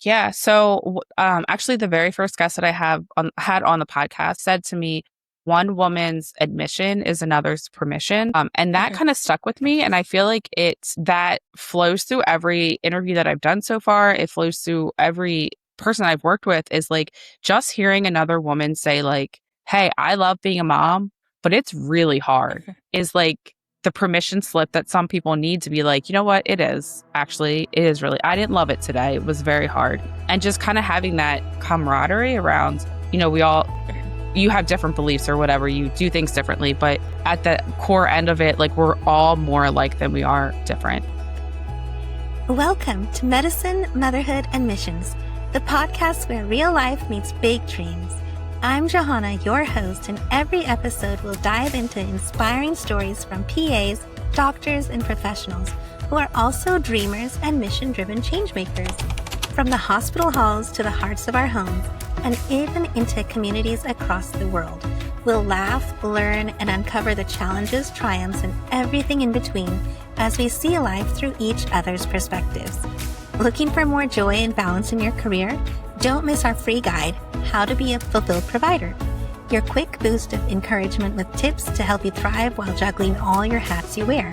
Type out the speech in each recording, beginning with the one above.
Yeah. So, actually, the very first guest that had on the podcast said to me, "One woman's admission is another's permission." And that Mhm. kind of stuck with me. And I feel like that flows through every interview that I've done so far. It flows through every person I've worked with. Is like just hearing another woman say, like, "Hey, I love being a mom, but it's really hard." Mhm. Is like the permission slip that some people need to be like, you know what, it is. Actually, it is really, I didn't love it today. It was very hard. And just kind of having that camaraderie around, you have different beliefs or whatever, you do things differently. But at the core end of it, like we're all more alike than we are different. Welcome to Medicine, Motherhood, and Missions, the podcast where real life meets big dreams. I'm Johanna, your host, and every episode will dive into inspiring stories from PAs, doctors, and professionals who are also dreamers and mission-driven changemakers. From the hospital halls to the hearts of our homes, and even into communities across the world, we'll laugh, learn, and uncover the challenges, triumphs, and everything in between as we see life through each other's perspectives. Looking for more joy and balance in your career? Don't miss our free guide, How to Be a Fulfilled Provider, your quick boost of encouragement with tips to help you thrive while juggling all your hats you wear.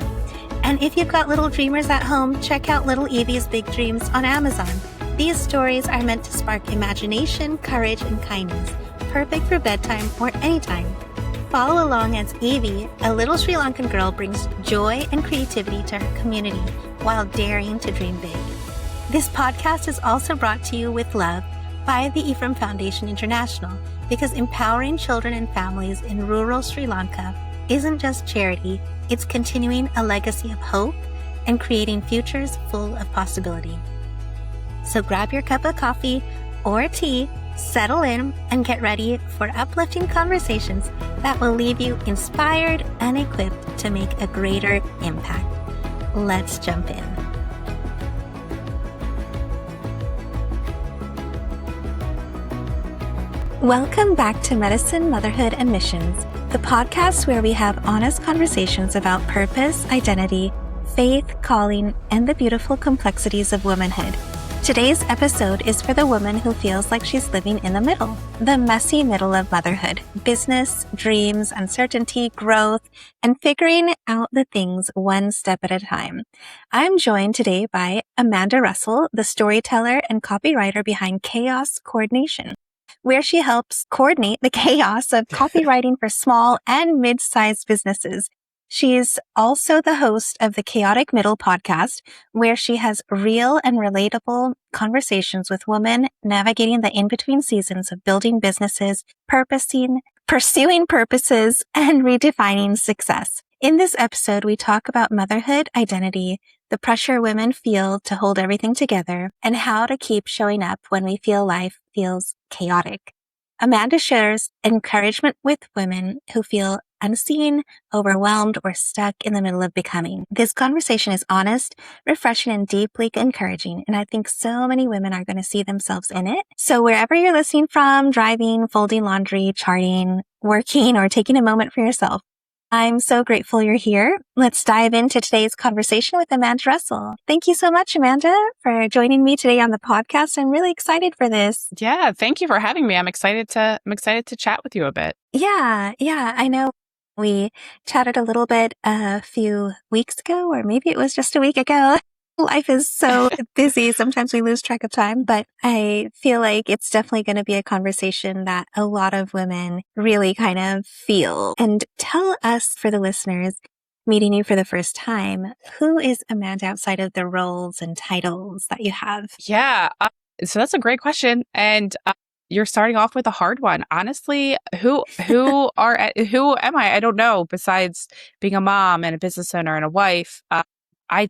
And if you've got little dreamers at home, check out Little Evie's Big Dreams on Amazon. These stories are meant to spark imagination, courage, and kindness, perfect for bedtime or anytime. Follow along as Evie, a little Sri Lankan girl, brings joy and creativity to her community while daring to dream big. This podcast is also brought to you with love by the Ephraim Foundation International, because empowering children and families in rural Sri Lanka isn't just charity, it's continuing a legacy of hope and creating futures full of possibility. So grab your cup of coffee or tea, settle in, and get ready for uplifting conversations that will leave you inspired and equipped to make a greater impact. Let's jump in. Welcome back to Medicine, Motherhood, and Missions, the podcast where we have honest conversations about purpose, identity, faith, calling, and the beautiful complexities of womanhood. Today's episode is for the woman who feels like she's living in the middle, the messy middle of motherhood, business, dreams, uncertainty, growth, and figuring out the things one step at a time. I'm joined today by Amanda Russell, the storyteller and copywriter behind Chaos Coordination, where she helps coordinate the chaos of copywriting for small and mid-sized businesses. She's also the host of the Chaotic Middle podcast, where she has real and relatable conversations with women navigating the in-between seasons of building businesses, pursuing purposes, and redefining success. In this episode, we talk about motherhood, identity, the pressure women feel to hold everything together, and how to keep showing up when we feel life feels chaotic. Amanda shares encouragement with women who feel unseen, overwhelmed, or stuck in the middle of becoming. This conversation is honest, refreshing, and deeply encouraging, and I think so many women are going to see themselves in it. So wherever you're listening from, driving, folding laundry, charting, working, or taking a moment for yourself, I'm so grateful you're here. Let's dive into today's conversation with Amanda Russell. Thank you so much, Amanda, for joining me today on the podcast. I'm really excited for this. Yeah, thank you for having me. I'm excited to chat with you a bit. Yeah, I know we chatted a little bit a few weeks ago, or maybe it was just a week ago. Life is so busy. Sometimes we lose track of time, but I feel like it's definitely going to be a conversation that a lot of women really kind of feel. And tell us, for the listeners meeting you for the first time, who is Amanda outside of the roles and titles that you have? Yeah, so that's a great question. And you're starting off with a hard one. Honestly, who am I? I don't know. Besides being a mom and a business owner and a wife, I'm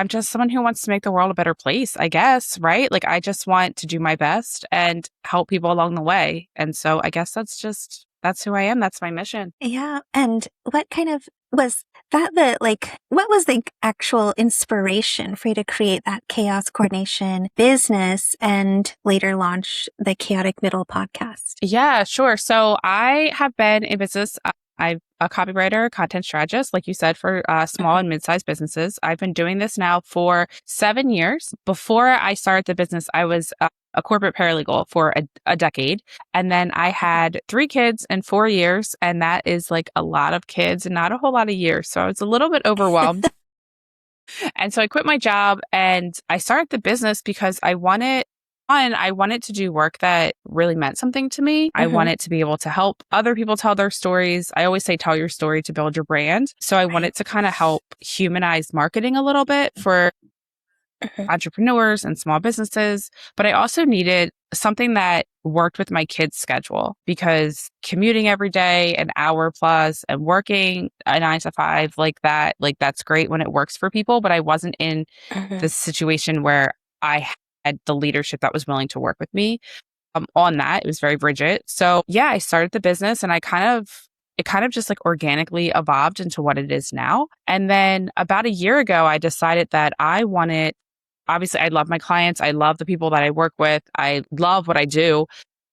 just someone who wants to make the world a better place, I guess, right? Like I just want to do my best and help people along the way. And so I guess that's who I am. That's my mission. Yeah. And what kind of was that what was the actual inspiration for you to create that chaos coordination business and later launch the Chaotic Middle podcast? Yeah, sure. So I have been in business I'm a copywriter, content strategist, like you said, for small and mid-sized businesses. I've been doing this now for 7 years. Before I started the business, I was a corporate paralegal for a decade. And then I had 3 kids in 4 years. And that is like a lot of kids and not a whole lot of years. So I was a little bit overwhelmed. And so I quit my job and I started the business because I wanted to do work that really meant something to me. I wanted to be able to help other people tell their stories. I always say, tell your story to build your brand. So I wanted to kind of help humanize marketing a little bit for entrepreneurs and small businesses. But I also needed something that worked with my kids' schedule because commuting every day, an hour plus, and working a 9 to 5 like that, like that's great when it works for people. But I wasn't in the situation where I had the leadership that was willing to work with me on that. It was very rigid. So yeah, I started the business and it kind of just like organically evolved into what it is now. And then about a year ago, I decided that obviously, I love my clients. I love the people that I work with. I love what I do.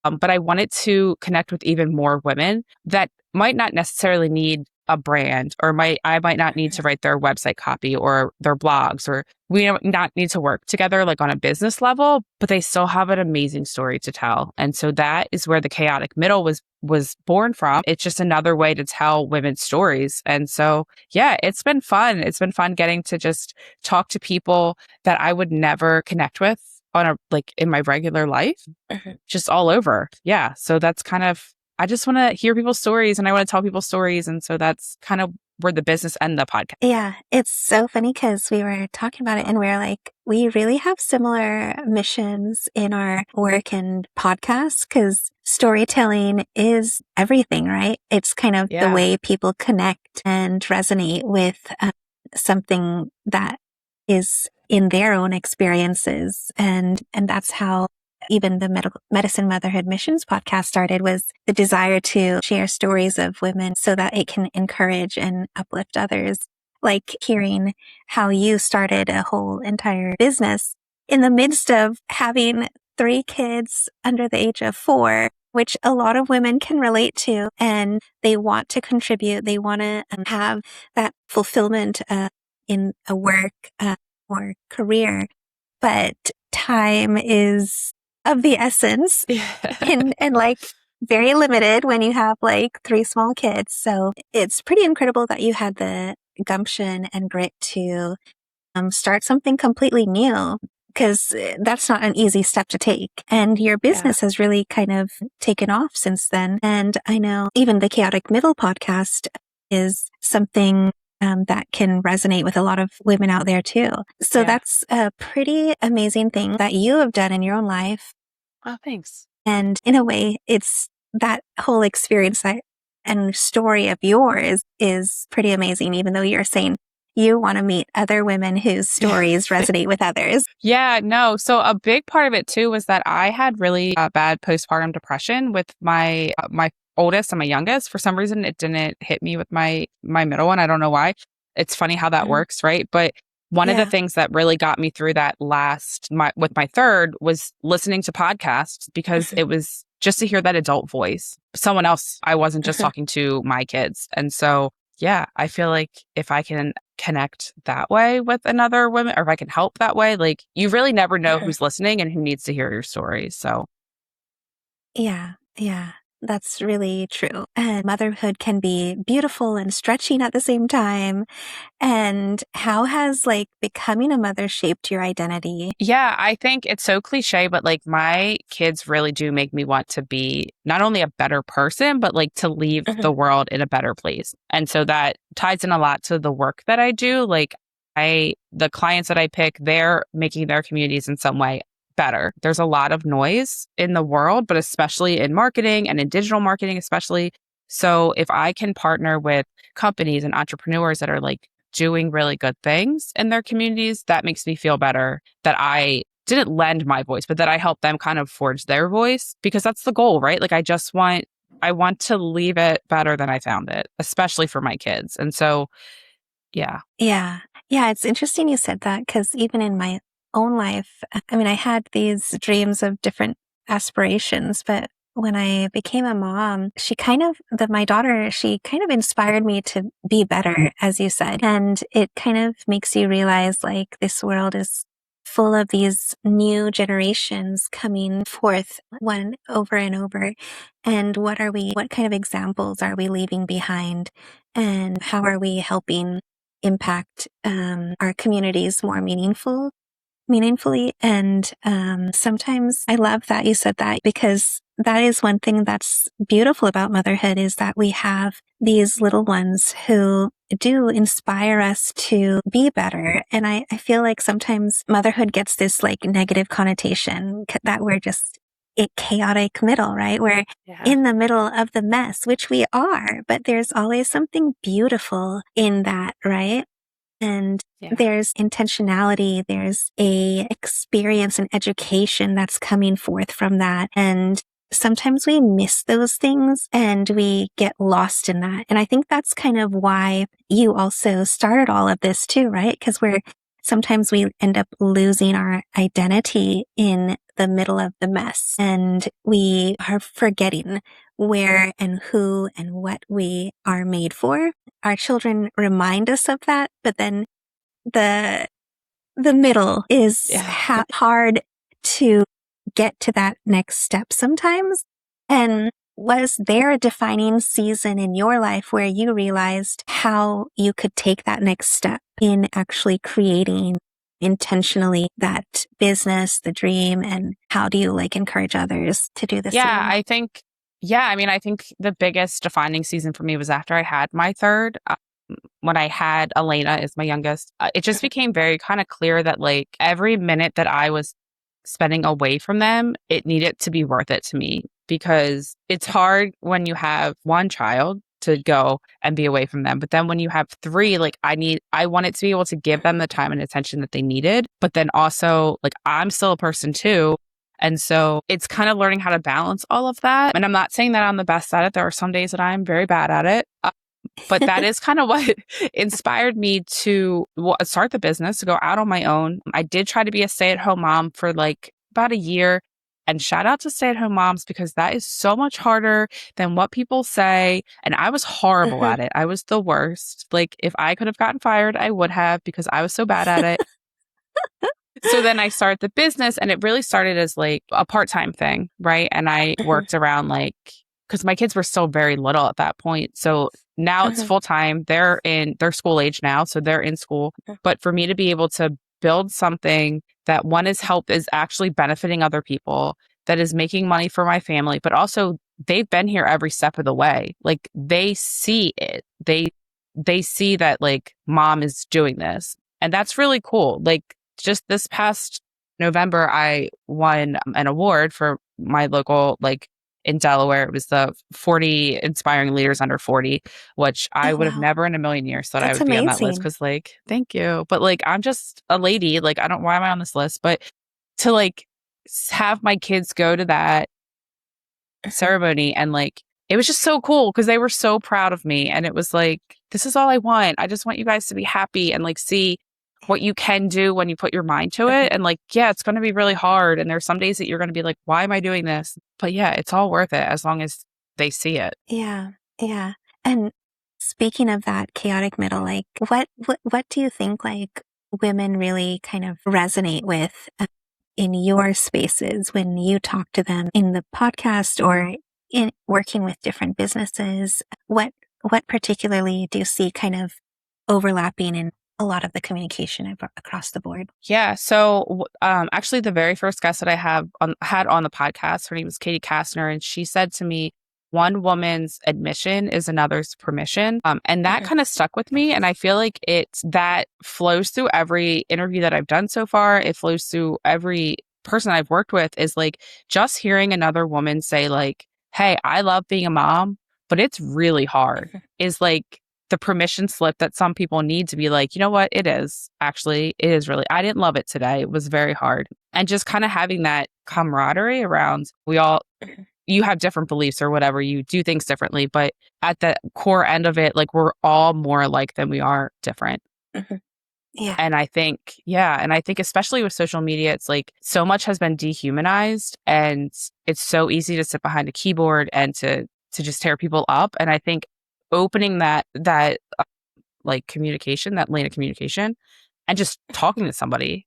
But I wanted to connect with even more women that might not necessarily need a brand or I might not need to write their website copy or their blogs, or we don't not need to work together like on a business level, but they still have an amazing story to tell. And so that is where the chaotic middle was born from. It's just another way to tell women's stories. And so, yeah, it's been fun. It's been fun getting to just talk to people that I would never connect with like in my regular life, just all over. Yeah. So that's kind of, I just want to hear people's stories and I want to tell people's stories. And so that's kind of where the business and the podcast. Yeah, it's so funny because we were talking about it and we're like, we really have similar missions in our work and podcasts because storytelling is everything, right? It's kind of the way people connect and resonate with something that is in their own experiences. And that's how even the Medicine Motherhood Missions podcast started, was the desire to share stories of women so that it can encourage and uplift others. Like hearing how you started a whole entire business in the midst of having 3 kids under the age of 4, which a lot of women can relate to, and they want to contribute. They want to have that fulfillment in a work or career, but time is of the essence and like very limited when you have like 3 small kids. So it's pretty incredible that you had the gumption and grit to start something completely new, because that's not an easy step to take. And your business has really kind of taken off since then. And I know even the Chaotic Middle podcast is something that can resonate with a lot of women out there too. So that's a pretty amazing thing that you have done in your own life. Oh, thanks. And in a way, it's that whole experience and story of yours is pretty amazing, even though you're saying you want to meet other women whose stories resonate with others. Yeah, no. So a big part of it too was that I had really bad postpartum depression with my oldest and my youngest. For some reason, it didn't hit me with my middle one. I don't know why. It's funny how that works, right? But one of the things that really got me through that with my third was listening to podcasts, because it was just to hear that adult voice, someone else. I wasn't just talking to my kids. And so, yeah, I feel like if I can connect that way with another woman, or if I can help that way, like you really never know who's listening and who needs to hear your story. So, yeah. That's really true. And motherhood can be beautiful and stretching at the same time. And how has like becoming a mother shaped your identity? Yeah, I think it's so cliche, but like my kids really do make me want to be not only a better person, but like to leave the world in a better place. And so that ties in a lot to the work that I do. Like the clients that I pick, they're making their communities in some way better. There's a lot of noise in the world, but especially in marketing and in digital marketing, especially. So if I can partner with companies and entrepreneurs that are like doing really good things in their communities, that makes me feel better that I didn't lend my voice, but that I helped them kind of forge their voice, because that's the goal, right? Like I want to leave it better than I found it, especially for my kids. And so, yeah. Yeah. It's interesting you said that, because even in my own life, I mean, I had these dreams of different aspirations, but when I became a mom, my daughter, she kind of inspired me to be better, as you said. And it kind of makes you realize like this world is full of these new generations coming forth one over and over. And what kind of examples are we leaving behind? And how are we helping impact our communities more meaningfully? And sometimes I love that you said that, because that is one thing that's beautiful about motherhood, is that we have these little ones who do inspire us to be better. And I feel like sometimes motherhood gets this like negative connotation that we're just a chaotic middle, right? We're in the middle of the mess, which we are, but there's always something beautiful in that, right? And there's intentionality, there's a experience and education that's coming forth from that. And sometimes we miss those things and we get lost in that. And I think that's kind of why you also started all of this too, right? Because sometimes we end up losing our identity in the middle of the mess, and we are forgetting where and who and what we are made for. Our children remind us of that, but then the middle is hard to get to that next step sometimes. And was there a defining season in your life where you realized how you could take that next step in actually creating intentionally that business, the dream, and how do you like encourage others to do the same? I think the biggest defining season for me was after I had my third. When I had Elena as my youngest, it just became very kind of clear that like every minute that I was spending away from them, it needed to be worth it to me, because it's hard when you have one child to go and be away from them. But then when you have three, like I wanted to be able to give them the time and attention that they needed. But then also like I'm still a person too. And so it's kind of learning how to balance all of that. And I'm not saying that I'm the best at it. There are some days that I'm very bad at it. But that is kind of what inspired me to start the business, to go out on my own. I did try to be a stay-at-home mom for like about a year. And shout out to stay-at-home moms, because that is so much harder than what people say. And I was horrible at it. I was the worst. Like if I could have gotten fired, I would have, because I was so bad at it. So then I started the business, and it really started as like a part-time thing, right? And I worked around like, because my kids were still very little at that point. So now it's full-time. They're school age now, so they're in school. But for me to be able to build something that is actually benefiting other people, that is making money for my family, but also they've been here every step of the way. Like they see it. They see that like mom is doing this. And that's really cool. Like just this past November, I won an award for my local, like in Delaware. It was the 40 Inspiring Leaders Under 40, which I would have never in a million years thought I would be on that list. Because like, thank you. But like, I'm just a lady. Like, why am I on this list? But to like have my kids go to that ceremony, and like, it was just so cool because they were so proud of me. And it was like, this is all I want. I just want you guys to be happy and like see what you can do when you put your mind to it. And like, yeah, it's going to be really hard. And there's some days that you're going to be like, why am I doing this? But yeah, it's all worth it as long as they see it. Yeah. Yeah. And speaking of that chaotic middle, like what do you think like women really kind of resonate with in your spaces when you talk to them in the podcast or in working with different businesses? What particularly do you see kind of overlapping in a lot of the communication across the board? Yeah. So actually the very first guest that I had on the podcast, her name was Katie Kastner, and she said to me, one woman's admission is another's permission. And that kind of stuck with me. And I feel like that flows through every interview that I've done so far. It flows through every person I've worked with, is like just hearing another woman say like, hey, I love being a mom, but it's really hard, is like the permission slip that some people need to be like, you know what, it is really, I didn't love it today. It was very hard. And just kind of having that camaraderie around, you have different beliefs or whatever, you do things differently, but at the core end of it, like we're all more alike than we are different. Yeah. And I think, yeah, and I think especially with social media, it's like so much has been dehumanized and it's so easy to sit behind a keyboard and to just tear people up. And I think opening that like communication, that lane of communication and just talking to somebody,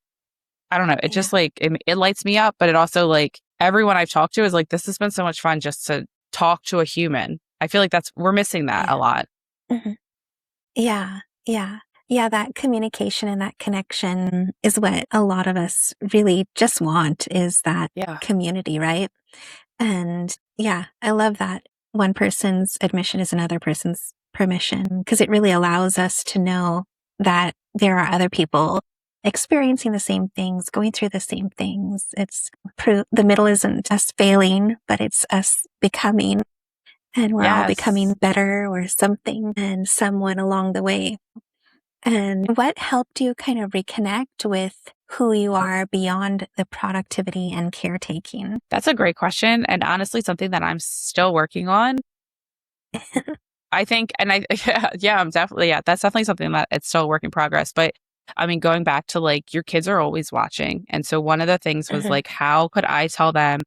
I don't know, it Yeah. just like it lights me up, but it also like everyone I've talked to is like, this has been so much fun just to talk to a human. I feel like we're missing that a Yeah. lot. Mhm. Yeah. Yeah. Yeah. That communication and that connection is what a lot of us really just want, is that Yeah. community, right? And yeah, I love that one person's admission is another person's permission, because it really allows us to know that there are other people experiencing the same things, going through the same things. It's the middle isn't us failing, but it's us becoming, and we're all becoming Yes. better or something and someone along the way. And what helped you kind of reconnect with who you are beyond the productivity and caretaking? That's a great question. And honestly, something that I'm still working on. I think, and I, yeah, I'm definitely, yeah, that's definitely something that it's still a work in progress. But I mean, going back to like your kids are always watching. And so one of the things was Mhm, like, how could I tell them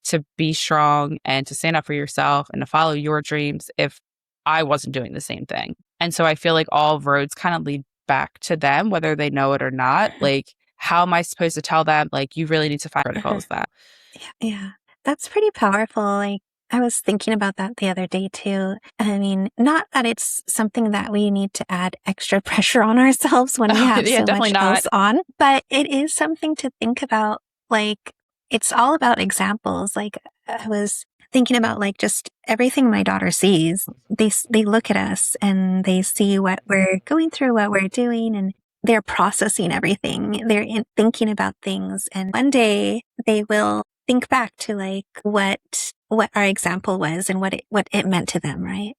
to be strong and to stand up for yourself and to follow your dreams if I wasn't doing the same thing? And so I feel like all roads kind of lead back to them, whether they know it or not. mhm, Like, how am I supposed to tell them, like, you really need to find mhm. protocols that? Yeah, yeah. That's pretty powerful. Like, I was thinking about that the other day too. I mean, not that it's something that we need to add extra pressure on ourselves when we have Yeah, so definitely much not. else on, but it is something to think about. Like, it's all about examples. Like, I was thinking about like just everything my daughter sees. They look at us and they see what we're going through, what we're doing, and they're processing everything. They're thinking about things, and one day they will think back to like what our example was and what it meant to them, right?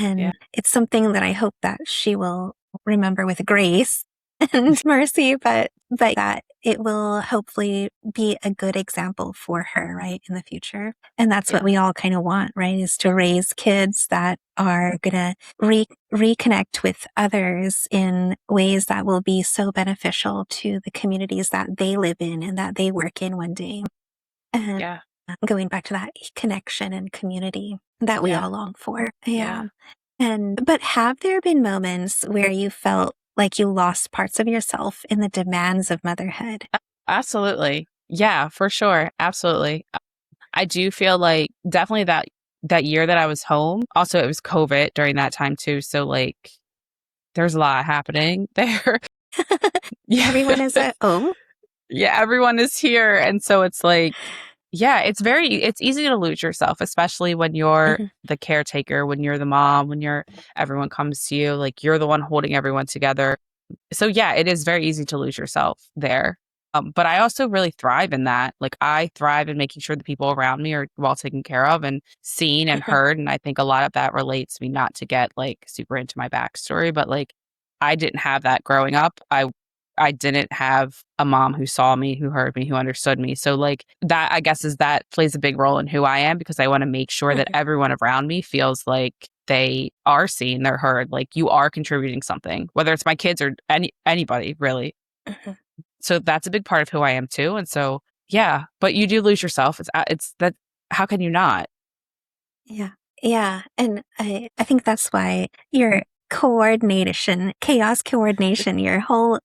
Yeah. And it's something that I hope that she will remember with grace and mercy, but that it will hopefully be a good example for her, right, in the future. And that's what Yeah. we all kind of want, right, is to raise kids that are gonna reconnect with others in ways that will be so beneficial to the communities that they live in and that they work in one day. And Yeah. going back to that connection and community that we Yeah. all long for. Yeah. Yeah. But have there been moments where you felt like you lost parts of yourself in the demands of motherhood? Absolutely. Yeah, for sure. Absolutely. I do feel like definitely that year that I was home. Also, it was COVID during that time too. So like there's a lot happening there. Yeah. Everyone is at home. Yeah, everyone is here. And so it's like, yeah, it's easy to lose yourself, especially when you're Mhm, the caretaker, when you're the mom, when everyone comes to you, like you're the one holding everyone together. So yeah, it is very easy to lose yourself there. But I also really thrive in that. Like I thrive in making sure the people around me are well taken care of and seen and mhm, heard. And I think a lot of that relates to me, not to get like super into my backstory, but like I didn't have that growing up. I didn't have a mom who saw me, who heard me, who understood me. So like that I guess is that plays a big role in who I am because I want to make sure that mhm, everyone around me feels like they are seen, they're heard, like you are contributing something, whether it's my kids or anybody really. mhm. So that's a big part of who I am too. And so yeah, but you do lose yourself. It's that how can you not? Yeah. Yeah. And I think that's why your chaos coordination, your whole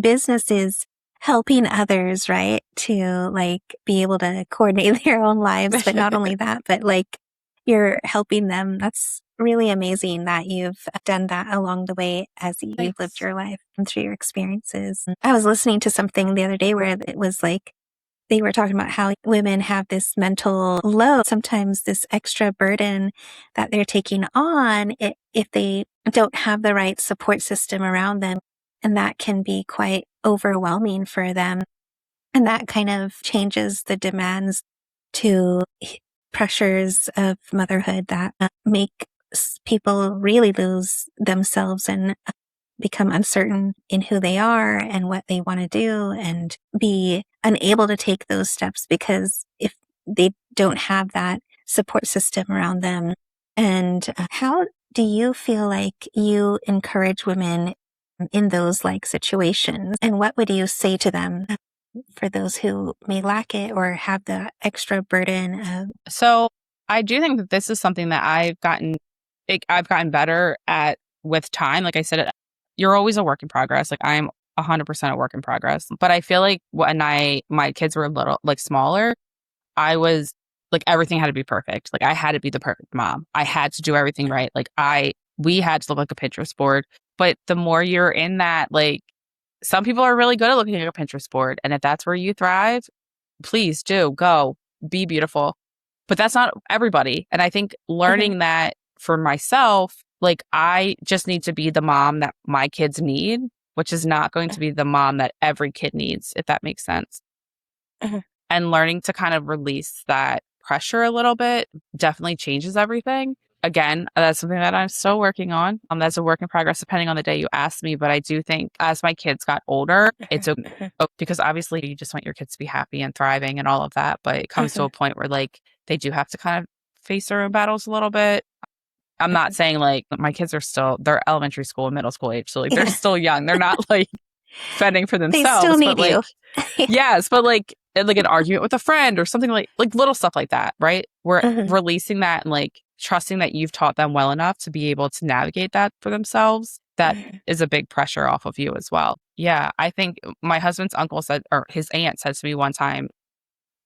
business is helping others, right? To like be able to coordinate their own lives. But not only that, but like you're helping them. That's really amazing that you've done that along the way as you've lived Thanks. your life and through your experiences. I was listening to something the other day where it was like, they were talking about how women have this mental load, sometimes this extra burden that they're taking on if they don't have the right support system around them. And that can be quite overwhelming for them. And that kind of changes the demands to pressures of motherhood that make people really lose themselves and become uncertain in who they are and what they want to do and be unable to take those steps because if they don't have that support system around them. And how do you feel like you encourage women in those like situations? And what would you say to them for those who may lack it or have the extra burden of? So I do think that this is something that I've gotten better at with time. Like I said, you're always a work in progress. Like I'm 100% a work in progress. But I feel like when my kids were little, like smaller, I was like, everything had to be perfect. Like I had to be the perfect mom. I had to do everything right. Like we had to look like a Pinterest board. But the more you're in that, like some people are really good at looking like a Pinterest board. And if that's where you thrive, please do go be beautiful. But that's not everybody. And I think Mhm, learning that for myself, like I just need to be the mom that my kids need, which is not going to be the mom that every kid needs, if that makes sense. mhm, And learning to kind of release that pressure a little bit definitely changes everything. Again, that's something that I'm still working on. That's a work in progress depending on the day you ask me. But I do think as my kids got older, it's mhm, mhm, because obviously you just want your kids to be happy and thriving and all of that. But it comes to mhm, a point where like they do have to kind of face their own battles a little bit. I'm not mhm. saying like my kids they're elementary school and middle school age. So like they're Yeah, still young. They're not like fending for they still themselves, but need you. like yes, but like an argument with a friend or something like little stuff like that, right? We're Mhm, releasing that and like trusting that you've taught them well enough to be able to navigate that for themselves. That mhm, is a big pressure off of you as well. Yeah, I think my husband's uncle said, or his aunt said to me one time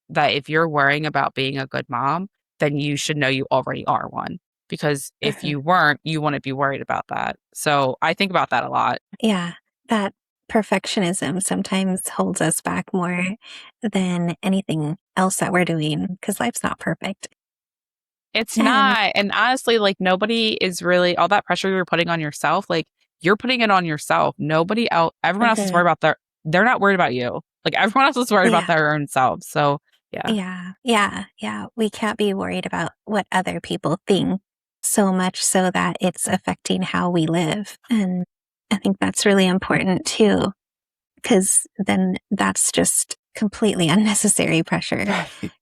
that if you're worrying about being a good mom, then you should know you already are one. Because if mhm. you weren't, you wouldn't be worried about that. So I think about that a lot. Yeah, that perfectionism sometimes holds us back more than anything else that we're doing because life's not perfect. It's And not. And honestly, like nobody is really all that pressure you're putting on yourself, like you're putting it on yourself. Nobody else, everyone else is mhm, worried about they're not worried about you. Like everyone else is worried about yeah, their own selves. So yeah. yeah. We can't be worried about what other people think so much so that it's affecting how we live. And I think that's really important too, because then that's just completely unnecessary pressure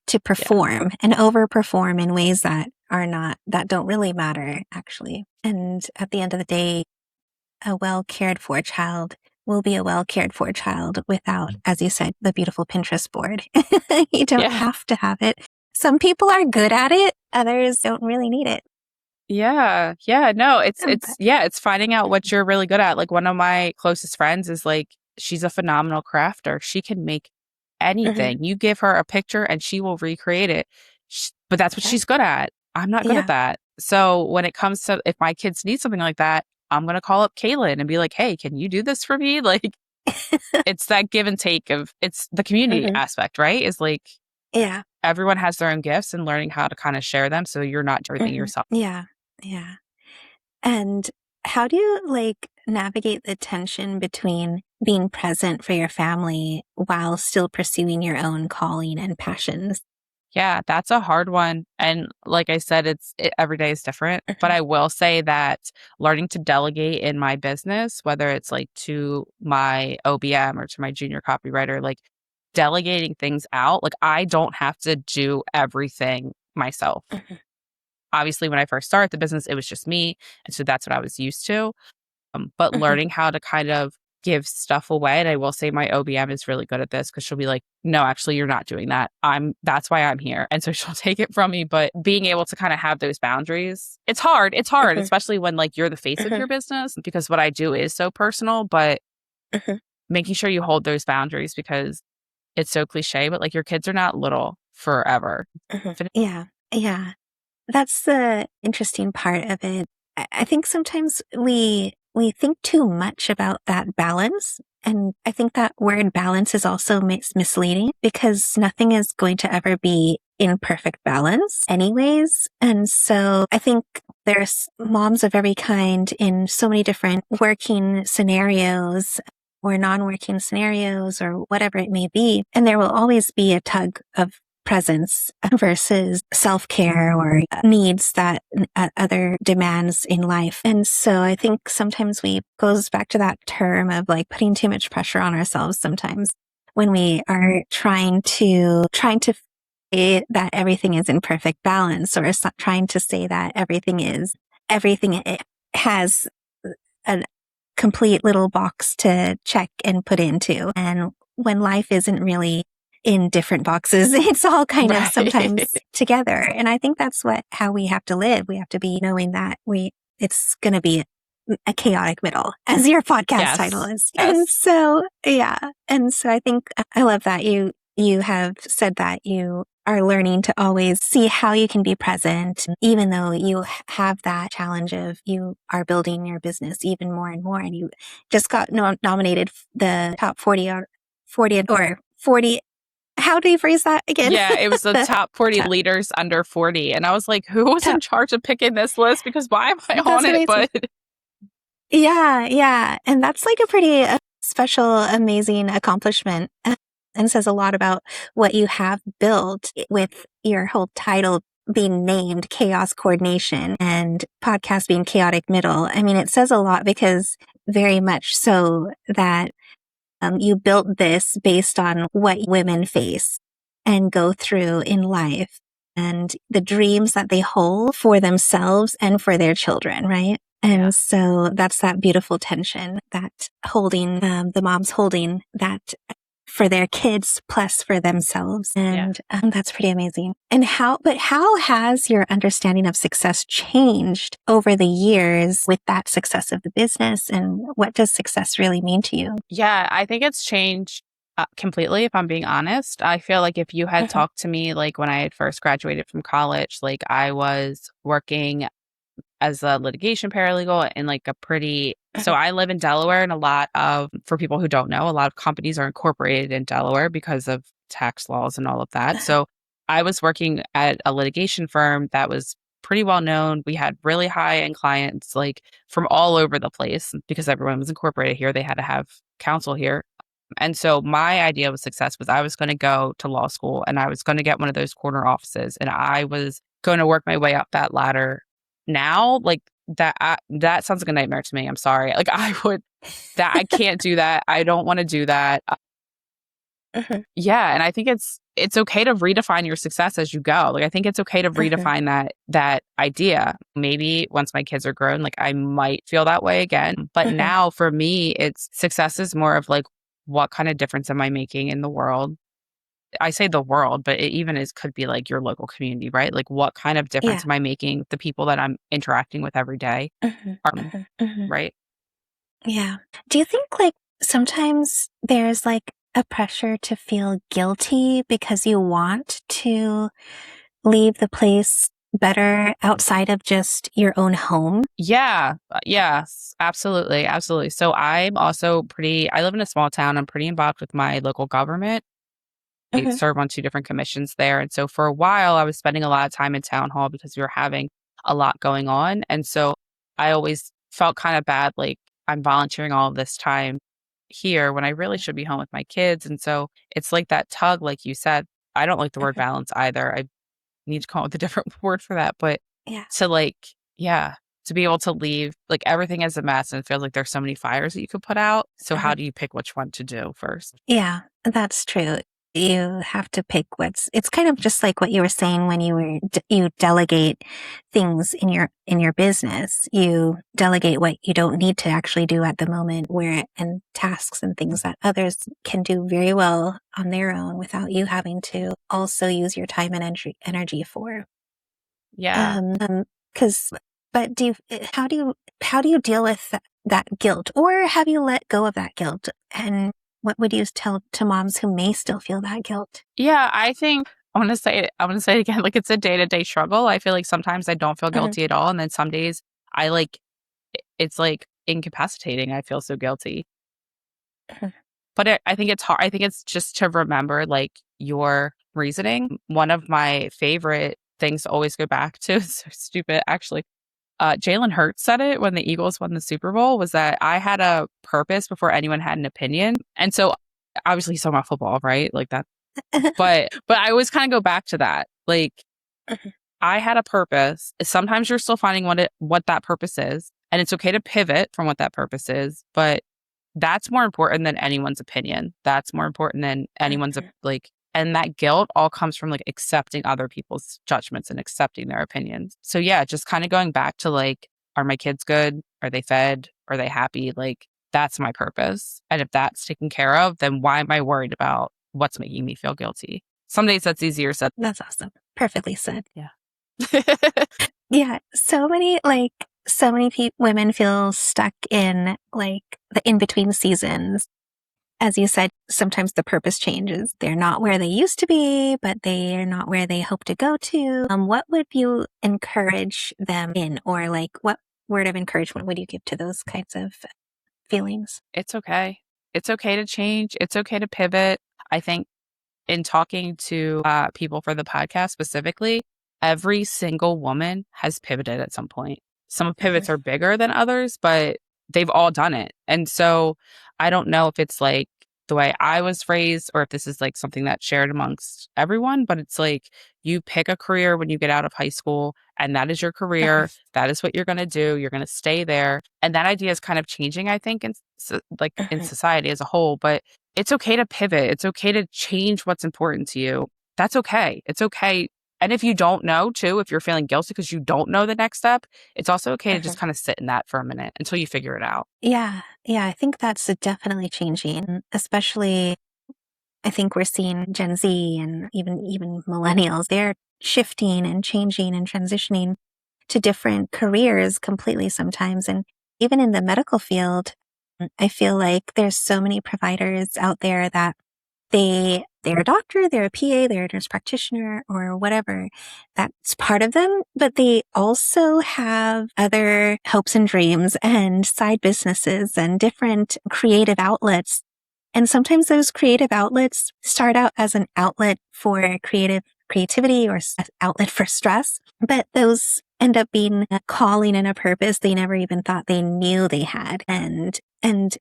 to Yeah. perform and overperform in ways that that don't really matter, actually. And at the end of the day, a well cared for child will be a well cared for child without, as you said, the beautiful Pinterest board. You don't Yeah. have to have it. Some people are good at it, others don't really need it. Yeah. Yeah. No, But, it's finding out what you're really good at. Like one of my closest friends is like, she's a phenomenal crafter. She can make mhm, anything. You give her a picture and she will recreate it. But that's what okay. she's good at. I'm not good at Yeah. that. So when it comes to if my kids need something like that, I'm going to call up Kaylin and be like, hey, can you do this for me? Like it's that give and take of it's the community Mhm. aspect, right? Is like Yeah. everyone has their own gifts and learning how to kind of share them. So you're not doing everything Mhm. yourself. Yeah. Yeah. And how do you like navigate the tension between being present for your family while still pursuing your own calling and passions? Yeah, that's a hard one. And like I said, every day is different. But Mhm, I will say that learning to delegate in my business, whether it's like to my OBM or to my junior copywriter, like delegating things out, like I don't have to do everything myself. mhm, Obviously, when I first started the business, it was just me. And so that's what I was used to. But mhm, learning how to kind of give stuff away. And I will say my OBM is really good at this because she'll be like, no, actually, you're not doing that. That's why I'm here. And so she'll take it from me. But being able to kind of have those boundaries, it's hard. It's hard, mhm, especially when like you're the face of mhm, your business because what I do is so personal, but mhm, making sure you hold those boundaries because it's so cliche, but like your kids are not little forever. mhm. Yeah. Yeah. That's the interesting part of it. I think sometimes we think too much about that balance. And I think that word balance is also misleading because nothing is going to ever be in perfect balance anyways. And so I think there's moms of every kind in so many different working scenarios or non-working scenarios or whatever it may be. And there will always be a tug of presence versus self-care or needs that other demands in life. And so I think sometimes we goes back to that term of like putting too much pressure on ourselves sometimes when we are trying to say that everything is in perfect balance or trying to say that everything has complete little box to check and put into. And when life isn't really in different boxes, it's all kind of sometimes Right. together. And I think that's how we have to live. We have to be knowing that it's going to be a chaotic middle, as your podcast title Yes. is. And Yes. so, yeah. And so I think I love that you have said that you are learning to always see how you can be present, even though you have that challenge of you are building your business even more and more. And you just got nominated the top 40 or 40. How do you phrase that again? Yeah, it was the top 40 top, leaders under 40. And I was like, who was in top. charge of picking this list? Because why am I on That's it? amazing. But Yeah, yeah. And that's like a pretty special, amazing accomplishment, and says a lot about what you have built with your whole title being named Chaos Coordination and podcast being Chaotic Middle. I mean, it says a lot because very much so that you built this based on what women face and go through in life and the dreams that they hold for themselves and for their children, right? And so that's that beautiful tension that holding, the moms holding that for their kids plus for themselves. And that's pretty amazing. And how has your understanding of success changed over the years with that success of the business? And what does success really mean to you? yeah, I think it's changed completely, if I'm being honest. I feel like if you had talked to me like when I had first graduated from college, like I was working as a litigation paralegal in like a pretty, so I live in Delaware, and for people who don't know, a lot of companies are incorporated in Delaware because of tax laws and all of that. So I was working at a litigation firm that was pretty well known. We had really high end clients like from all over the place because everyone was incorporated here. They had to have counsel here. And so my idea of success was I was going to go to law school and I was going to get one of those corner offices and I was going to work my way up that ladder. Now, like that sounds like a nightmare to me. I'm sorry. Like I can't do that. I don't want to do that. Yeah, and I think it's okay to redefine your success as you go. Like I think it's okay to redefine that idea. Maybe once my kids are grown, like I might feel that way again. But now for me, it's success is more of like what kind of difference am I making in the world? I say the world, but it even could be like your local community, right? Like what kind of difference am I making with the people that I'm interacting with every day? Right? Yeah. Do you think like sometimes there's like a pressure to feel guilty because you want to leave the place better outside of just your own home? Yeah. Yes, absolutely. Absolutely. So I live in a small town. I'm pretty involved with my local government. I serve on 2 different commissions there. And so for a while, I was spending a lot of time in town hall because we were having a lot going on. And so I always felt kind of bad, like I'm volunteering all of this time here when I really should be home with my kids. And so it's like that tug, like you said. I don't like the word balance either. I need to come up with a different word for that. But Yeah. to like, yeah, to be able to leave, like everything is a mess and it feels like there's so many fires that you could put out. So how do you pick which one to do first? Yeah, that's true. You have to pick it's kind of just like what you were saying when you delegate things in your business. You delegate what you don't need to actually do at the moment and tasks and things that others can do very well on their own without you having to also use your time and energy for. Yeah. Cause, but how do you deal with that guilt, or have you let go of that guilt? And what would you tell to moms who may still feel that guilt? Yeah, I think I'm gonna say it again, like it's a day-to-day struggle. I feel like sometimes I don't feel guilty at all. And then some days I like it's like incapacitating. I feel so guilty. But I think it's hard. I think it's just to remember like your reasoning. One of my favorite things to always go back to, it's so stupid actually. Jalen Hurts said it when the Eagles won the Super Bowl, was that I had a purpose before anyone had an opinion. And so obviously he's talking about football, right? Like that. But I always kind of go back to that. Like I had a purpose. Sometimes you're still finding what that purpose is. And it's okay to pivot from what that purpose is. But that's more important than anyone's opinion. That's more important than anyone's like, and that guilt all comes from like accepting other people's judgments and accepting their opinions. So yeah, just kind of going back to like are my kids good? Are they fed? Are they happy? Like, that's my purpose. And if that's taken care of, then why am I worried about what's making me feel guilty? Some days that's easier said. That's awesome. Perfectly said. Yeah. Yeah. So many women feel stuck in like the in-between seasons. As you said, sometimes the purpose changes. They're not where they used to be, but they are not where they hope to go to. What would you encourage them in, or like what word of encouragement would you give to those kinds of feelings? It's okay. It's okay to change. It's okay to pivot. I think in talking to people for the podcast specifically, every single woman has pivoted at some point. Some pivots are bigger than others, but they've all done it. And so I don't know if it's like the way I was raised or if this is like something that's shared amongst everyone, but it's like you pick a career when you get out of high school and that is your career. That is what you're going to do. You're going to stay there. And that idea is kind of changing, I think, in society as a whole, but it's okay to pivot. It's okay to change what's important to you. That's okay. It's okay. And if you don't know too, if you're feeling guilty because you don't know the next step, it's also okay to just kind of sit in that for a minute until you figure it out. Yeah. Yeah. I think that's definitely changing, especially I think we're seeing Gen Z and even millennials. They're shifting and changing and transitioning to different careers completely sometimes. And even in the medical field, I feel like there's so many providers out there that they're a doctor, they're a PA, they're a nurse practitioner or whatever. That's part of them, but they also have other hopes and dreams and side businesses and different creative outlets. And sometimes those creative outlets start out as an outlet for creativity or an outlet for stress, but those end up being a calling and a purpose they never even thought they knew they had. And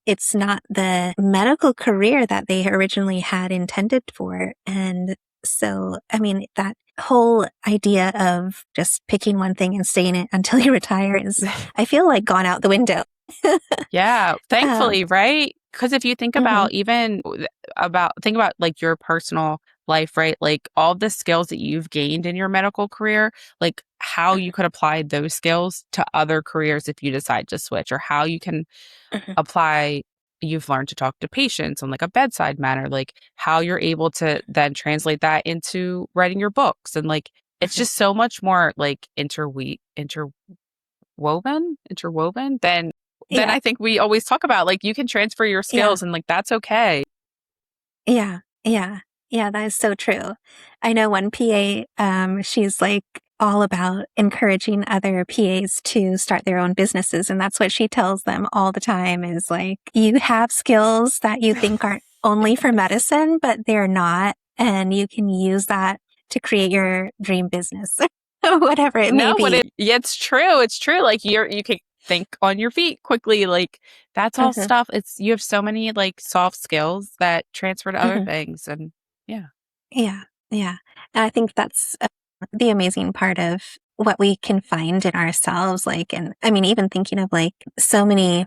it's not the medical career that they originally had intended for. And so, I mean, that whole idea of just picking one thing and staying in it until you retire is, I feel like, gone out the window. Yeah, thankfully, right? Because if you think about think about like your personal life, right? Like all the skills that you've gained in your medical career, like how you could apply those skills to other careers if you decide to switch, or how you can apply. You've learned to talk to patients on like a bedside manner, like how you're able to then translate that into writing your books. And like, it's just so much more like interwoven than I think we always talk about. Like you can transfer your skills and like, that's okay. Yeah. Yeah. Yeah. That is so true. I know one PA, she's like all about encouraging other PAs to start their own businesses. And that's what she tells them all the time is like, you have skills that you think aren't only for medicine, but they're not. And you can use that to create your dream business, whatever it may be. Yeah, it's true. It's true. Like you can think on your feet quickly. Like that's all stuff. You have so many like soft skills that transfer to other things. And yeah. Yeah. Yeah. And I think that's the amazing part of what we can find in ourselves. Like, and I mean, even thinking of like thinking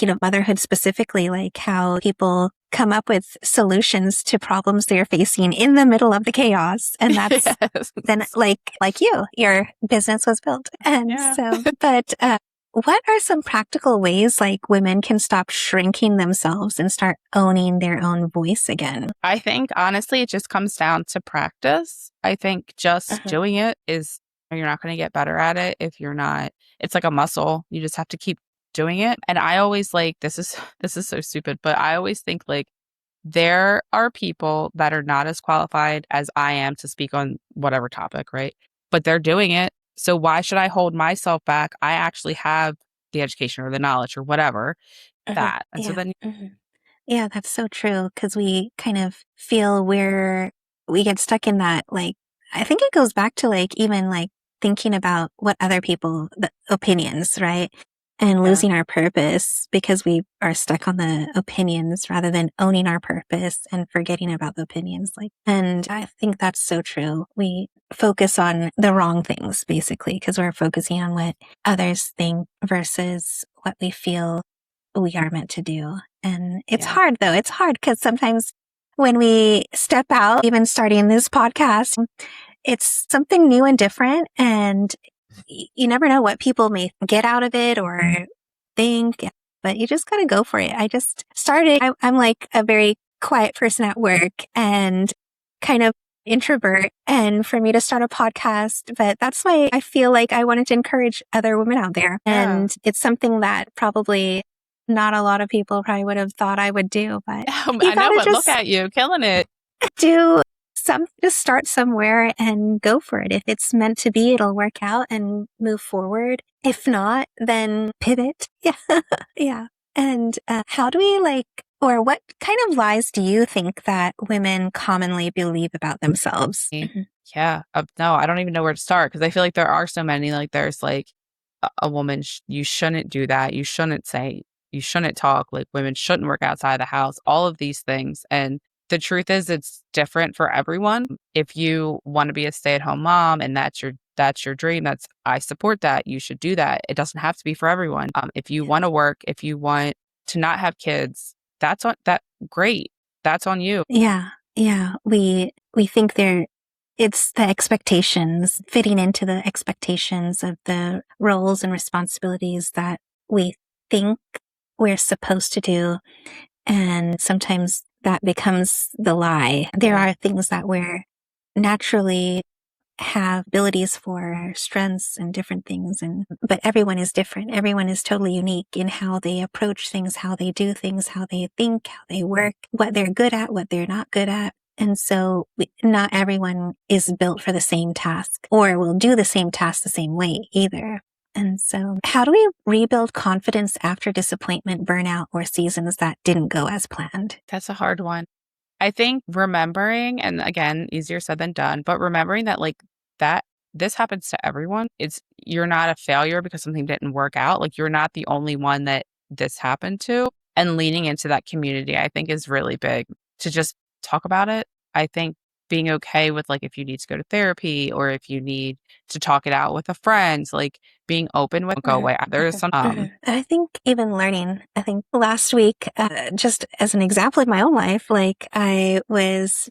of motherhood specifically, like how people come up with solutions to problems they're facing in the middle of the chaos. And that's then like your business was built. And but what are some practical ways like women can stop shrinking themselves and start owning their own voice again? I think honestly, it just comes down to practice. I think just doing it you're not going to get better at it if you're not. It's like a muscle. You just have to keep doing it. And I always like, this is so stupid, but I always think like there are people that are not as qualified as I am to speak on whatever topic, right? But they're doing it. So why should I hold myself back? I actually have the education or the knowledge or whatever that. And so then yeah, that's so true. Cause we kind of feel we get stuck in that, like, I think it goes back to like, even like thinking about what other the opinions, right? And losing our purpose because we are stuck on the opinions rather than owning our purpose and forgetting about the opinions. And I think that's so true. We focus on the wrong things basically because we're focusing on what others think versus what we feel we are meant to do. And it's hard though. It's hard because sometimes when we step out, even starting this podcast, it's something new and different. And you never know what people may get out of it or think, but you just got to go for it. I just started, I'm like a very quiet person at work and kind of introvert. And for me to start a podcast, but that's why I feel like I wanted to encourage other women out there. Yeah. And it's something that probably not a lot of people probably would have thought I would do, but you I know, gotta but look just at you killing it. just start somewhere and go for it. If it's meant to be, it'll work out and move forward. If not, then pivot. Yeah. Yeah. And how do we or what kind of lies do you think that women commonly believe about themselves? Yeah. No, I don't even know where to start because I feel like there are so many. Like there's like a woman, you shouldn't do that. You shouldn't say, you shouldn't talk. Like women shouldn't work outside the house, all of these things. And the truth is it's different for everyone. If you want to be a stay-at-home mom and that's your dream, I support that. You should do that. It doesn't have to be for everyone. If you want to work, if you want to not have kids, great. That's on you. Yeah. Yeah. We think it's the expectations, fitting into the expectations of the roles and responsibilities that we think we're supposed to do. And sometimes that becomes the lie. There are things that we're naturally have abilities for, strengths and different things. But everyone is different. Everyone is totally unique in how they approach things, how they do things, how they think, how they work, what they're good at, what they're not good at. And so not everyone is built for the same task or will do the same task the same way either. And so how do we rebuild confidence after disappointment, burnout, or seasons that didn't go as planned? That's a hard one. I think remembering, and again, easier said than done, but remembering that that this happens to everyone. You're not a failure because something didn't work out. Like you're not the only one that this happened to. And leaning into that community, I think is really big to just talk about it. I think being okay with if you need to go to therapy or if you need to talk it out with a friend, being open with go away. There's some I think even learning, I think last week, just as an example in my own life, I was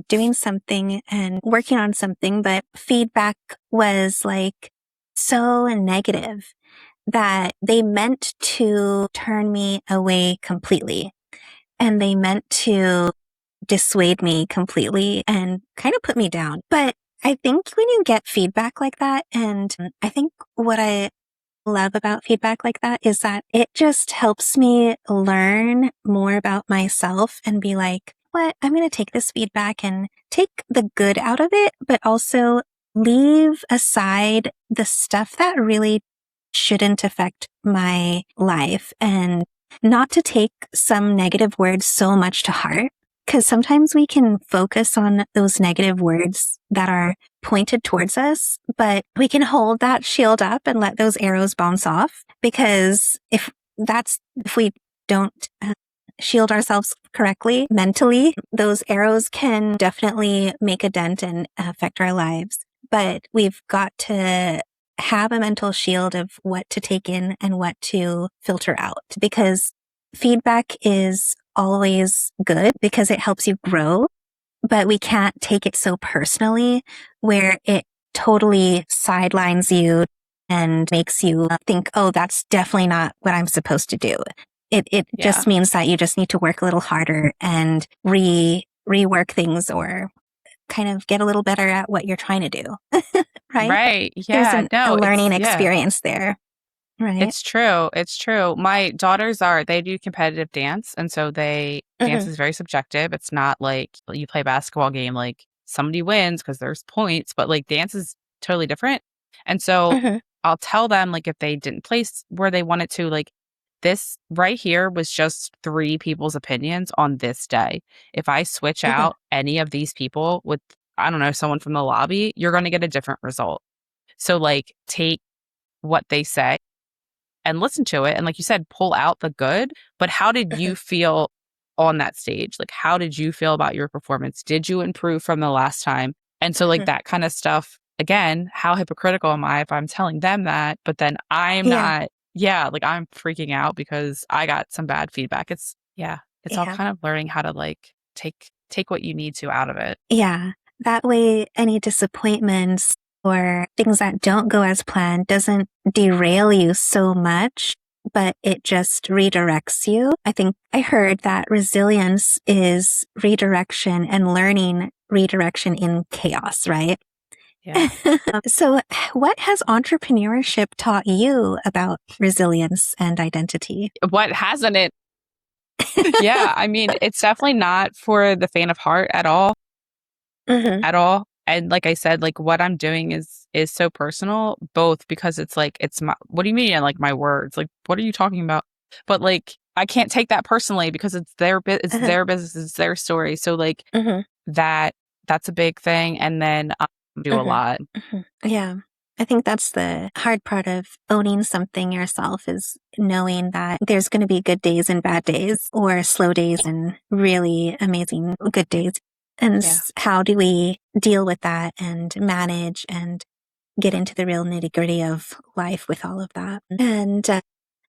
doing something and working on something, but feedback was so negative that they meant to turn me away completely. And they meant to dissuade me completely and kind of put me down. But I think when you get feedback like that, and I think what I love about feedback like that is that it just helps me learn more about myself and be like, what? I'm going to take this feedback and take the good out of it, but also leave aside the stuff that really shouldn't affect my life and not to take some negative words so much to heart. Because sometimes we can focus on those negative words that are pointed towards us, but we can hold that shield up and let those arrows bounce off. Because if we don't shield ourselves correctly mentally, those arrows can definitely make a dent and affect our lives. But we've got to have a mental shield of what to take in and what to filter out, because feedback is always good because it helps you grow, but we can't take it so personally where it totally sidelines you and makes you think, oh, that's definitely not what I'm supposed to do. It just means that you just need to work a little harder and rework things or kind of get a little better at what you're trying to do. Right? Right. Yeah. There's a learning experience there. Right. It's true. It's true. My daughters they do competitive dance. And so dance is very subjective. It's not like you play a basketball game, somebody wins because there's points, but dance is totally different. And so I'll tell them if they didn't place where they wanted to, this right here was just 3 people's opinions on this day. If I switch out any of these people with, I don't know, someone from the lobby, you're going to get a different result. So take what they say and listen to it. And like you said, pull out the good. But how did you feel on that stage? How did you feel about your performance? Did you improve from the last time? And so that kind of stuff, again, how hypocritical am I if I'm telling them that, but then I'm not, I'm freaking out because I got some bad feedback. It's all kind of learning how to take what you need to out of it. Yeah. That way, any disappointments or things that don't go as planned doesn't derail you so much, but it just redirects you. I think I heard that resilience is redirection and learning redirection in chaos, right? Yeah. So what has entrepreneurship taught you about resilience and identity? What hasn't it? Yeah. I mean, it's definitely not for the faint of heart at all, Mm-hmm. at all. And like I said, like what I'm doing is so personal, both because it's like, it's my, what do you mean? Like my words, like, what are you talking about? But like, I can't take that personally because it's it's Uh-huh. their business, it's their story. So like Mm-hmm. that, that's a big thing. And then do a Mm-hmm. lot. Mm-hmm. Yeah. I think that's the hard part of owning something yourself is knowing that there's going to be good days and bad days, or slow days and really amazing good days. And Yeah. how do we deal with that and manage and get into the real nitty gritty of life with all of that? And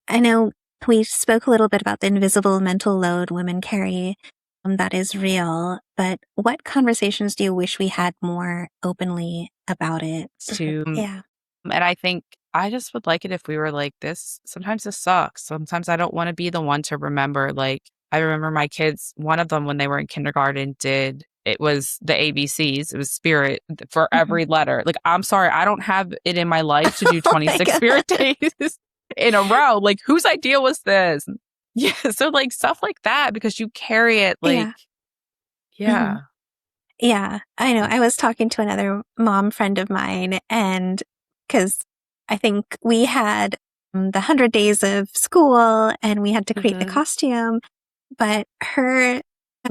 I know we spoke a little bit about the invisible mental load women carry. That is real, but what conversations do you wish we had more openly about it? To Yeah. And I think I just would like it if we were like this. Sometimes this sucks. Sometimes I don't want to be the one to remember. Like, I remember my kids, one of them when they were in kindergarten it was the ABCs. It was spirit for Mhm. every letter. Like, I'm sorry, I don't have it in my life to do Oh my 26 God. spirit days in a row. Like, whose idea was this? Yeah. So, like, stuff like that, because you carry it, like, Yeah. Mhm. yeah. Yeah, I know. I was talking to another mom friend of mine, and because I think we had the 100 days of school and we had to create the Hmm. costume, but her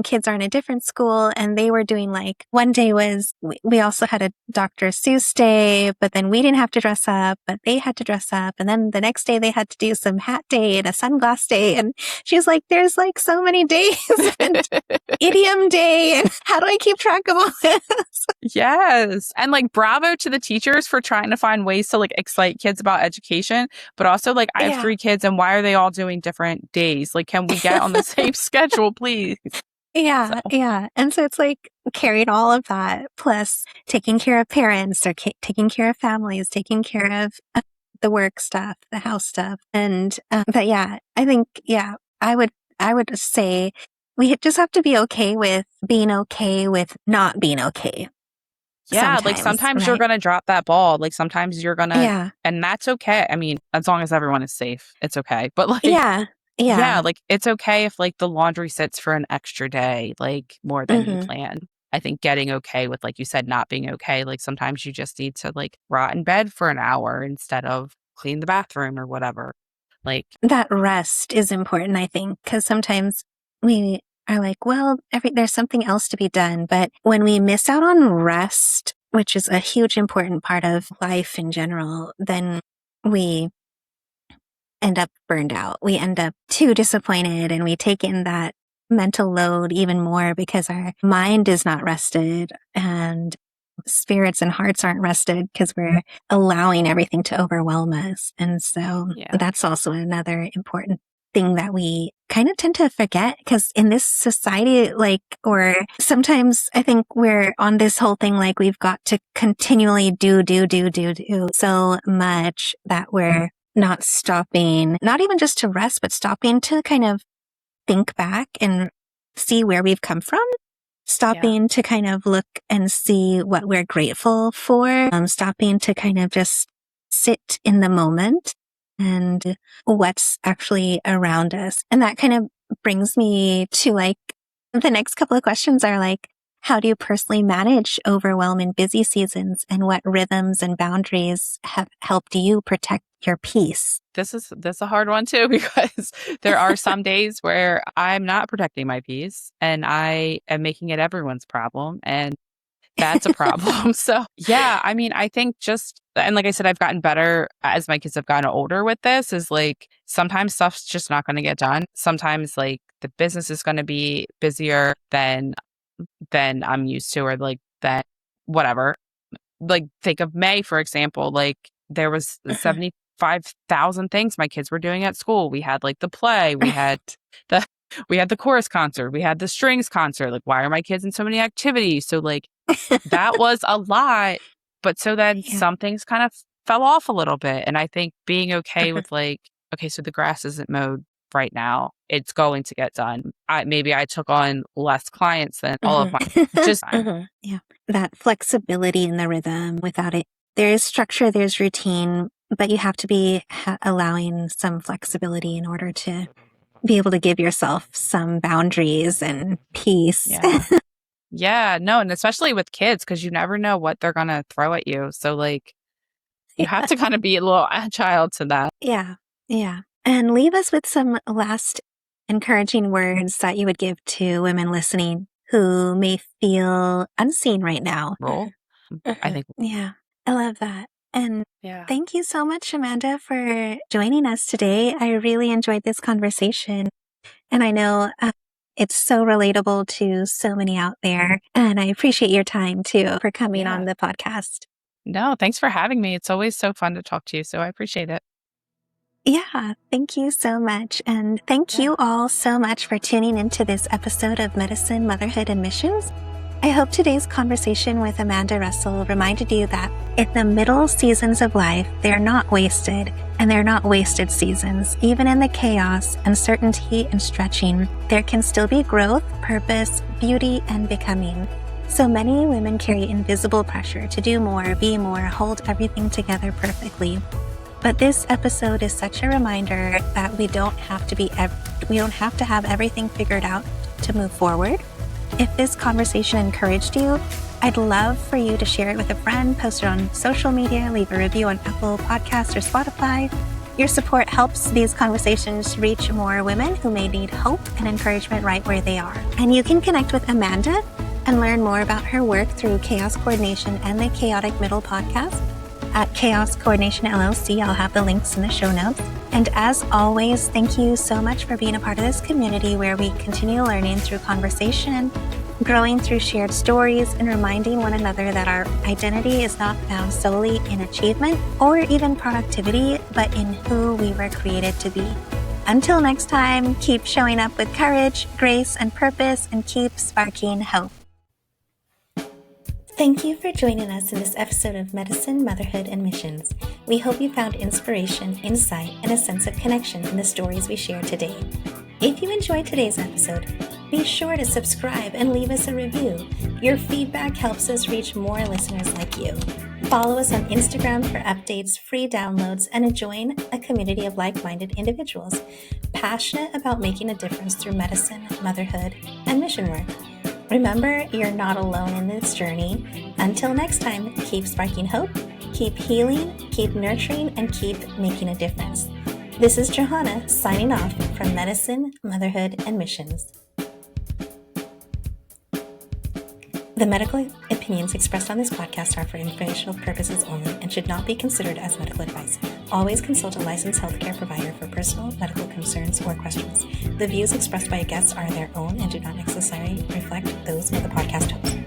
kids are in a different school and they were doing like one day was we also had a Dr. Seuss day, but then we didn't have to dress up, but they had to dress up. And then the next day they had to do some hat day and a sunglass day. And she's like, there's like so many days and idiom day. And how do I keep track of all this? Yes. And like bravo to the teachers for trying to find ways to like excite kids about education, but also like I have Yeah. 3 kids and why are they all doing different days? Like can we get on the same schedule, please? So, Yeah, yeah. And so it's like carrying all of that, plus taking care of parents or taking care of families, taking care of the work stuff, the house stuff. And, but yeah, I think, yeah, I would say we just have to be okay with being okay with not being okay yeah, like sometimes, sometimes you're right? going to drop that ball. Like sometimes you're going to, Yeah, and that's okay. I mean, as long as everyone is safe, it's okay. But like, yeah, yeah, yeah. like it's okay if like the laundry sits for an extra day, like more than you Hmm. planned. I think getting okay with, like you said, not being okay. Like sometimes you just need to like rot in bed for an hour instead of clean the bathroom or whatever. Like, That rest is important, I think, because sometimes we are like, well, there's something else to be done. But when we miss out on rest, which is a huge important part of life in general, then we end up burned out. We end up too disappointed and we take in that mental load even more because our mind is not rested and spirits and hearts aren't rested because we're allowing everything to overwhelm us. And so yeah, that's also another important thing that we kind of tend to forget because in this society, like, or sometimes I think we're on this whole thing like we've got to continually do so much that we're not stopping, not even just to rest, but stopping to kind of think back and see where we've come from, yeah, stopping to kind of look and see what we're grateful for, stopping to kind of just sit in the moment and what's actually around us. And that kind of brings me to like the next couple of questions are like, how do you personally manage overwhelm in busy seasons and what rhythms and boundaries have helped you protect your peace? this is a hard one too because there are some days where I'm not protecting my peace and I am making it everyone's problem. And that's a problem. So, yeah, I mean, I think just, and like I said, I've gotten better as my kids have gotten older with this, is like sometimes stuff's just not going to get done. Sometimes, like, the business is going to be busier than I'm used to, or like that, whatever. Like, think of May, for example. Like, there was 75,000 things my kids were doing at school. We had like the play, the, we had the chorus concert, we had the strings concert. Like, why are my kids in so many activities? So, like, that was a lot, But so then Yeah. some things kind of fell off a little bit. And I think being okay with like, okay, so the grass isn't mowed right now. It's going to get done. Maybe I took on less clients than all of my just time. Yeah. That flexibility in the rhythm without it. There is structure, there's routine, but you have to be allowing some flexibility in order to be able to give yourself some boundaries and peace. Yeah. Yeah. No. And especially with kids, because you never know what they're going to throw at you. So, like, you have to kind of be a little agile to that. Yeah. Yeah. And leave us with some last encouraging words that you would give to women listening who may feel unseen right now. Role. I think, Yeah. I love that. And yeah. thank you so much, Amanda, for joining us today. I really enjoyed this conversation. And I know it's so relatable to so many out there. And I appreciate your time too for coming on the podcast. No, thanks for having me. It's always so fun to talk to you. So I appreciate it. Yeah, thank you so much. And thank you all so much for tuning into this episode of Medicine, Motherhood, and Missions. I hope today's conversation with Amanda Russell reminded you that in the middle seasons of life, they're not wasted, and they're not wasted seasons. Even in the chaos, uncertainty, and stretching, there can still be growth, purpose, beauty, and becoming. So many women carry invisible pressure to do more, be more, hold everything together perfectly. But this episode is such a reminder that we don't have to have everything figured out to move forward. If this conversation encouraged you, I'd love for you to share it with a friend, post it on social media, leave a review on Apple Podcasts or Spotify. Your support helps these conversations reach more women who may need hope and encouragement right where they are. And you can connect with Amanda and learn more about her work through Chaos Coordination and the Chaotic Middle podcast at Chaos Coordination LLC. I'll have the links in the show notes. And as always, thank you so much for being a part of this community where we continue learning through conversation, growing through shared stories, and reminding one another that our identity is not found solely in achievement or even productivity, but in who we were created to be. Until next time, keep showing up with courage, grace, and purpose, and keep sparking hope. Thank you for joining us in this episode of Medicine, Motherhood, and Missions. We hope you found inspiration, insight, and a sense of connection in the stories we shared today. If you enjoyed today's episode, be sure to subscribe and leave us a review. Your feedback helps us reach more listeners like you. Follow us on Instagram for updates, free downloads, and to join a community of like-minded individuals passionate about making a difference through medicine, motherhood, and mission work. Remember, you're not alone in this journey. Until next time, keep sparking hope, keep healing, keep nurturing, and keep making a difference. This is Johanna signing off from Medicine, Motherhood, and Missions. The medical opinions expressed on this podcast are for informational purposes only and should not be considered as medical advice. Always consult a licensed healthcare provider for personal medical concerns or questions. The views expressed by guests are their own and do not necessarily reflect those of the podcast host.